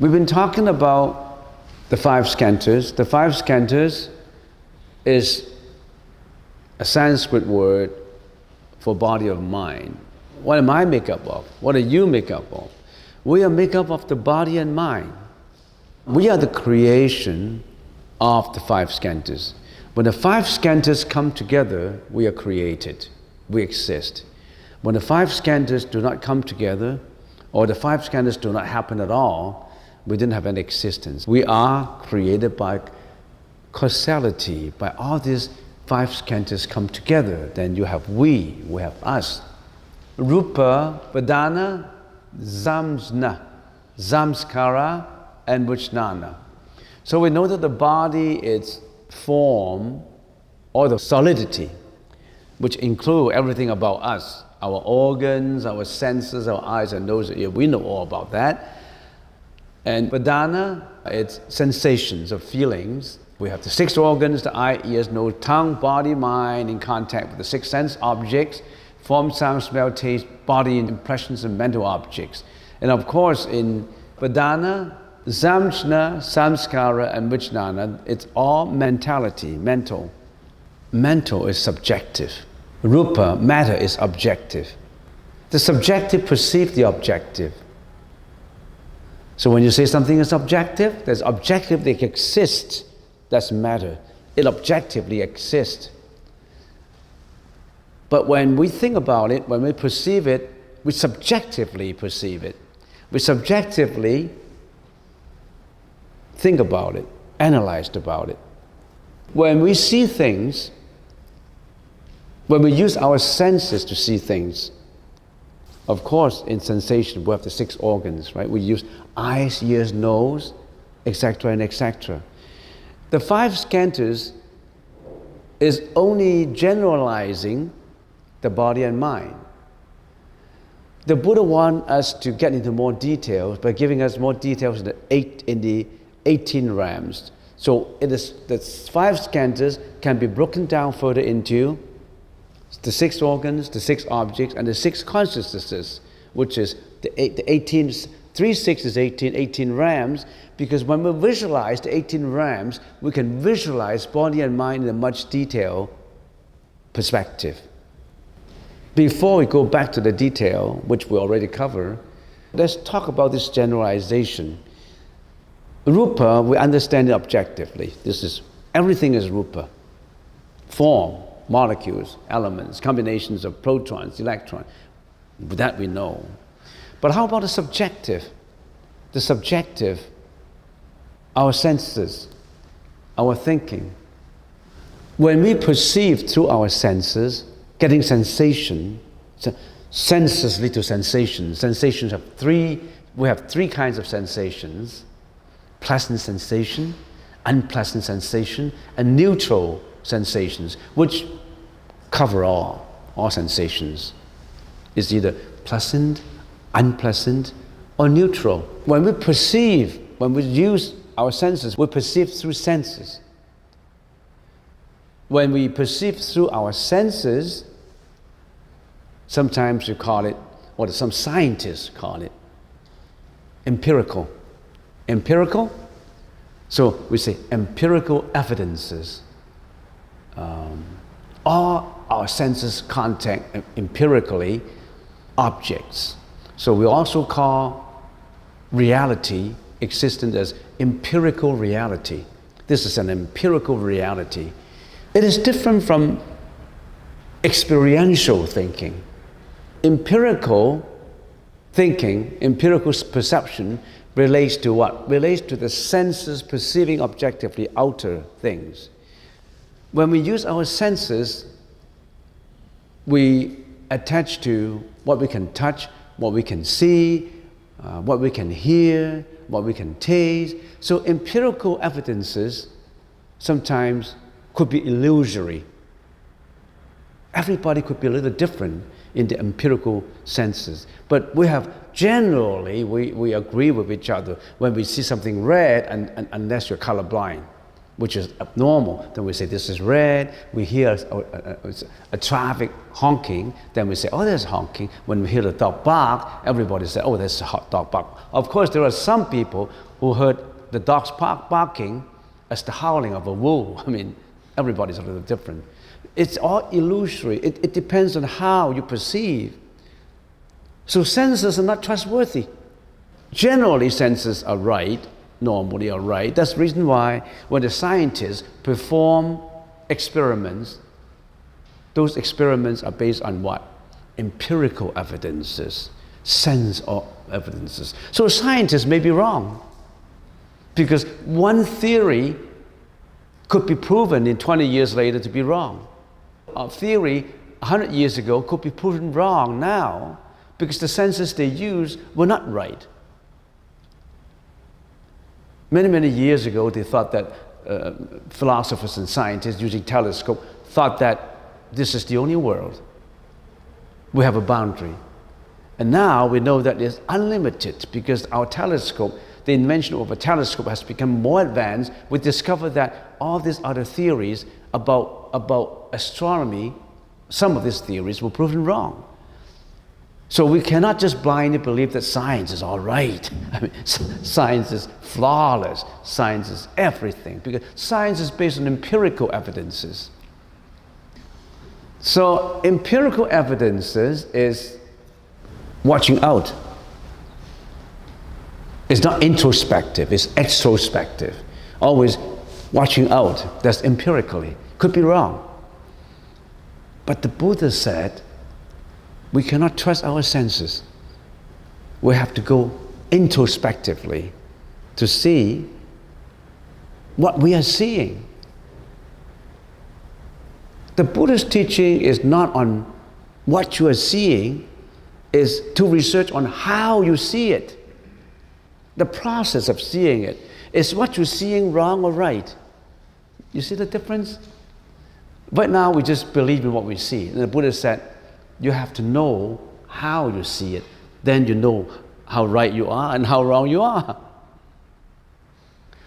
We've been talking about the five skandhas. The five skandhas is a Sanskrit word for body of mind. What am I made up of? What are you made up of? We are made up of the body and mind. We are the creation of the five skandhas. When the five skandhas come together, we are created. We exist. When the five skandhas do not come together, or the five skandhas do not happen at all, we didn't have any existence. We are created by causality, by all these five skandhas come together. Then you have we have us. Rupa, Vedana, Samjna, Samskara, and Vijnana. So we know that the body is form or the solidity, which include everything about us, our organs, our senses, our eyes and nose, we know all about that. And Vedana, it's sensations of feelings. We have the six organs, the eye, ears, nose, tongue, body, mind, in contact with the six sense objects, form, sound, smell, taste, body impressions and mental objects. And of course in Vedana, Samjna, Samskara and Vijnana, it's all mentality, mental. Mental is subjective. Rupa, matter, is objective. The subjective perceives the objective. So when you say something is objective, there's objectively exists. That's matter. It objectively exists. But when we think about it, when we perceive it, we subjectively perceive it. We subjectively think about it, analyze about it. When we see things, when we use our senses to see things, of course in sensation we have the six organs, right? We use eyes, ears, nose, etc. and etc. The five skandhas is only generalizing the body and mind. The Buddha wants us to get into more details by giving us more details in the 18 realms. So it is, the five skandhas can be broken down further into the six organs, the six objects, and the six consciousnesses, which is the 18, 3, 6 is 18 realms, because when we visualize the 18 realms, we can visualize body and mind in a much detailed perspective. Before we go back to the detail, which we already covered, let's talk about this generalization. Rupa, we understand it objectively. Everything is rupa. Form, molecules, elements, combinations of protons, electrons. That we know. But how about the subjective? The subjective, our senses, our thinking. When we perceive through our senses, getting sensation, senses lead to sensations. Sensations have we have three kinds of sensations: pleasant sensation, unpleasant sensation, and neutral sensations, which cover all sensations. It's either pleasant, unpleasant, or neutral. When we use our senses, we perceive through senses. When we perceive through our senses, sometimes you call it, or some scientists call it, empirical. Empirical? So we say empirical evidences. All our senses contact empirically objects. So we also call reality existent as empirical reality. This is an empirical reality. It is different from experiential thinking. Empirical thinking, empirical perception relates to what? Relates to the senses perceiving objectively outer things. When we use our senses, we attach to what we can touch, what we can see, what we can hear, what we can taste. So empirical evidences sometimes could be illusory. Everybody could be a little different in the empirical senses. But we agree with each other when we see something red, and unless you're colorblind, which is abnormal, then we say this is red. We hear a traffic honking, then we say, oh, there's honking. When we hear the dog bark, everybody says, oh, there's a hot dog bark. Of course, there are some people who heard the dogs barking as the howling of a wolf. I mean, everybody's a little different. It's all illusory. It depends on how you perceive. So senses are not trustworthy. Generally, senses are right, normally are right. That's the reason why when the scientists perform experiments, those experiments are based on what? Empirical evidences, sense of evidences. So scientists may be wrong, because one theory could be proven in 20 years later to be wrong. A theory 100 years ago could be proven wrong now, because the senses they used were not right. Many, many years ago, they thought that philosophers and scientists using telescope thought that this is the only world. We have a boundary. And now we know that it's unlimited, because our telescope, the invention of a telescope has become more advanced. We discovered that all these other theories about astronomy, some of these theories were proven wrong. So we cannot just blindly believe that science is all right. I mean, science is flawless. Science is everything, because science is based on empirical evidences. So empirical evidences is watching out. It's not introspective, it's extrospective. Always watching out. That's empirically. Could be wrong. But the Buddha said, we cannot trust our senses. We have to go introspectively to see what we are seeing. The Buddha's teaching is not on what you are seeing, is to research on how you see it. The process of seeing it. Is what you're seeing wrong or right? You see the difference? Right now we just believe in what we see. And the Buddha said, you have to know how you see it. Then you know how right you are and how wrong you are.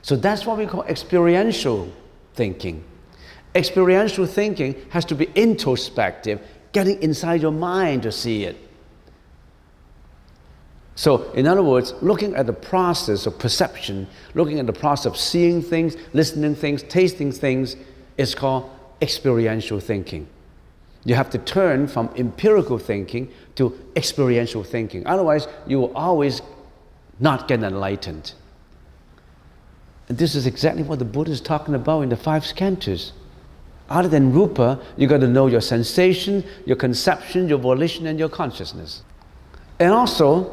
So that's what we call experiential thinking. Experiential thinking has to be introspective, getting inside your mind to see it. So, in other words, looking at the process of perception, looking at the process of seeing things, listening things, tasting things, is called experiential thinking. You have to turn from empirical thinking to experiential thinking. Otherwise, you will always not get enlightened. And this is exactly what the Buddha is talking about in the 5 skandhas. Other than rupa, you got to know your sensation, your conception, your volition, and your consciousness. And also,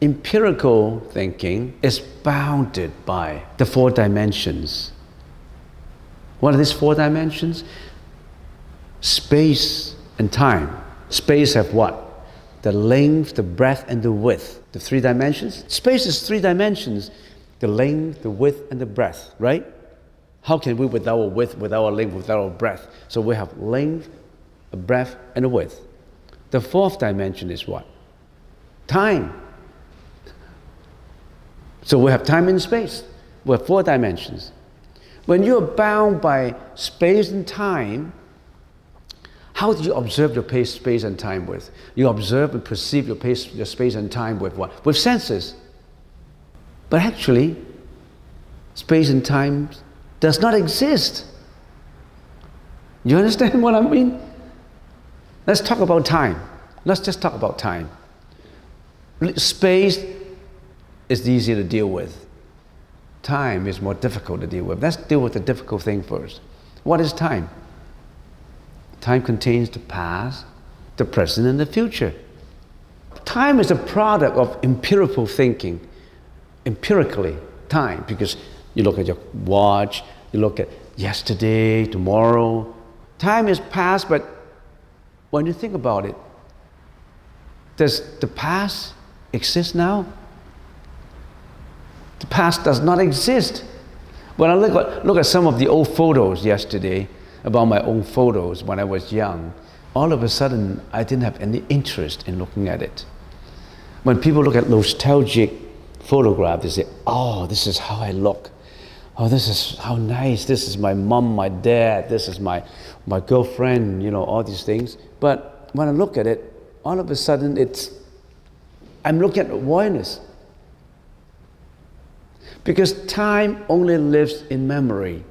empirical thinking is bounded by the 4 dimensions. What are these 4 dimensions? Space and time. Space have what? The length, the breadth, and the width. The 3 dimensions. Space is 3 dimensions. The length, the width, and the breadth, right? How can we without a width, without a length, without a breadth? So we have length, a breadth, and a width. The 4th dimension is what? Time. So we have time and space. We have 4 dimensions. When you are bound by space and time, how do you observe your space and time with? You observe and perceive your space and time with what? With senses. But actually, space and time does not exist. You understand what I mean? Let's talk about time. Let's just talk about time. Space is easier to deal with. Time is more difficult to deal with. Let's deal with the difficult thing first. What is time? Time contains the past, the present, and the future. Time is a product of empirical thinking. Empirically, time, because you look at your watch, you look at yesterday, tomorrow. Time is past, but when you think about it, does the past exist now? The past does not exist. When I look at some of the old photos yesterday, about my own photos when I was young, all of a sudden I didn't have any interest in looking at it. When people look at nostalgic photographs, they say, oh, this is how I look. Oh, this is how nice. This is my mom, my dad. This is my girlfriend, all these things. But when I look at it, all of a sudden I'm looking at awareness. Because time only lives in memory.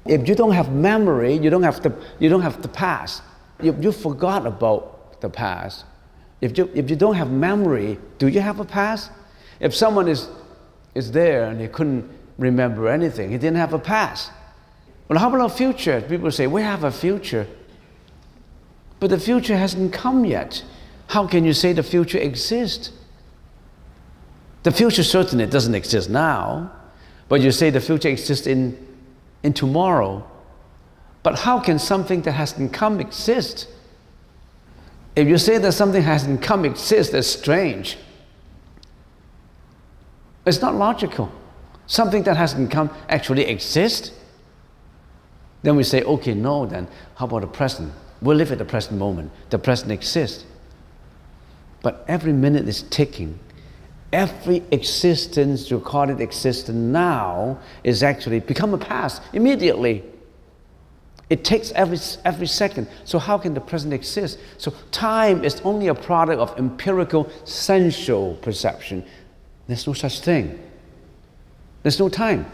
If you don't have memory, you don't have the past. You forgot about the past. If you don't have memory, do you have a past? If someone is there and he couldn't remember anything, he didn't have a past. Well, how about a future? People say, we have a future. But the future hasn't come yet. How can you say the future exists? The future certainly doesn't exist now, but you say the future exists in tomorrow. But how can something that hasn't come exist? If you say that something hasn't come exist, that's strange. It's not logical. Something that hasn't come actually exists. Then we say, okay, no, then how about the present? We'll live at the present moment. The present exists. But every minute is ticking. Every existence, you call it existence now, is actually become a past immediately. It takes every second. So how can the present exist? So time is only a product of empirical sensual perception. There's no such thing. There's no time.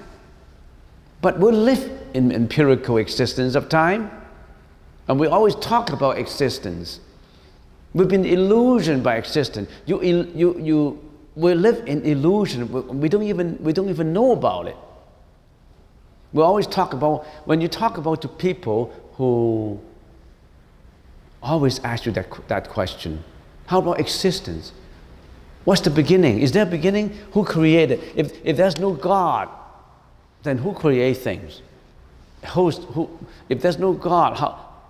But we live in empirical existence of time, and we always talk about existence. We've been illusioned by existence. We live in illusion. We don't even know about it. We always talk about, when you talk about to people who always ask you that question, how about existence? What's the beginning? Is there a beginning? Who created? If there's no God, then who creates things? If there's no God,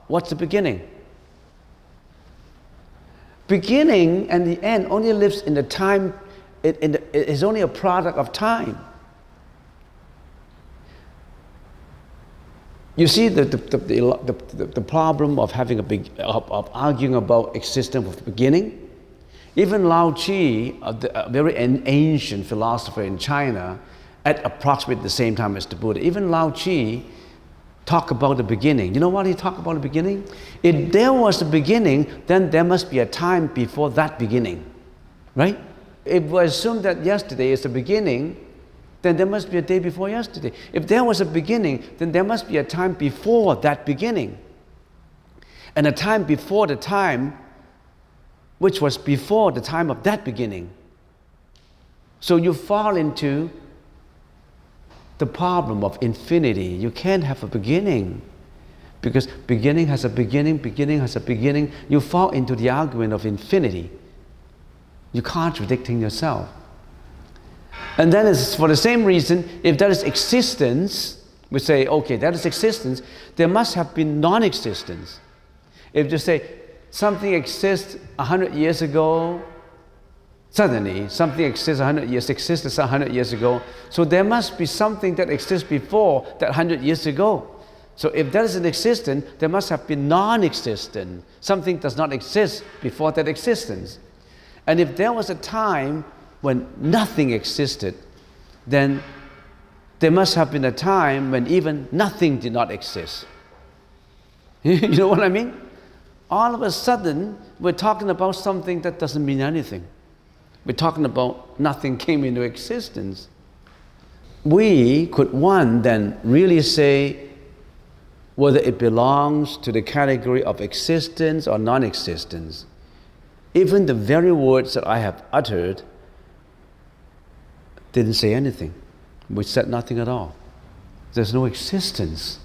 what's the beginning? Beginning and the end only lives in the time. It is only a product of time. You see the problem of having of arguing about existence with the beginning. Even Lao Tzu, a very ancient philosopher in China, at approximately the same time as the Buddha, even Lao Tzu talked about the beginning. You know what he talked about the beginning? If there was a beginning, then there must be a time before that beginning, right? If we assume that yesterday is the beginning, then there must be a day before yesterday. If there was a beginning, then there must be a time before that beginning. And a time before the time which was before the time of that beginning. So you fall into the problem of infinity. You can't have a beginning, because beginning has a beginning, beginning has a beginning. You fall into the argument of infinity. You're contradicting yourself. And then it's for the same reason, if there is existence, we say, okay, that is existence, there must have been non-existence. If you say something exists 100 years ago, suddenly something exists 100 years ago, so there must be something that exists before that 100 years ago. So if there is an existence, there must have been non-existent. Something does not exist before that existence. And if there was a time when nothing existed, then there must have been a time when even nothing did not exist. You know what I mean? All of a sudden, we're talking about something that doesn't mean anything. We're talking about nothing came into existence. We could, one, then really say whether it belongs to the category of existence or non-existence. Even the very words that I have uttered didn't say anything. We said nothing at all. There's no existence.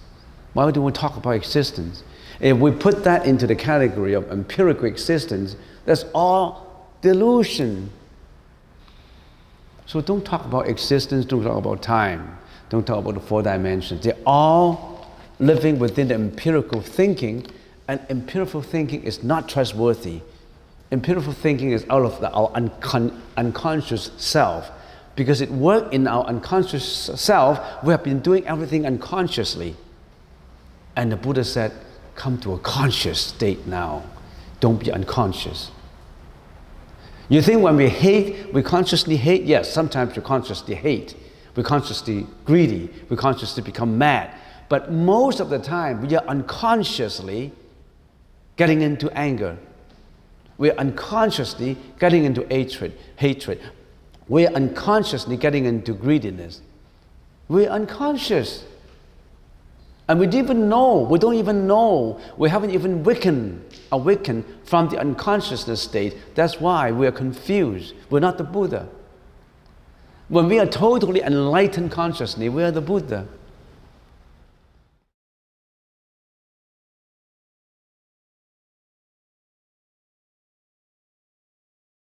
Why do we talk about existence? If we put that into the category of empirical existence, that's all delusion. So don't talk about existence, don't talk about time, don't talk about the four dimensions. They're all living within the empirical thinking, and empirical thinking is not trustworthy. Empirical thinking is out of our unconscious self. Because it worked in our unconscious self, we have been doing everything unconsciously. And the Buddha said, come to a conscious state now. Don't be unconscious. You think when we hate, we consciously hate? Yes, sometimes we consciously hate. We're consciously greedy. We consciously become mad. But most of the time, we are unconsciously getting into anger. We're unconsciously getting into hatred. we're unconsciously getting into greediness. We're unconscious. And we don't even know, we haven't even awakened from the unconsciousness state. That's why we are confused. We're not the Buddha. When we are totally enlightened consciously, we are the Buddha.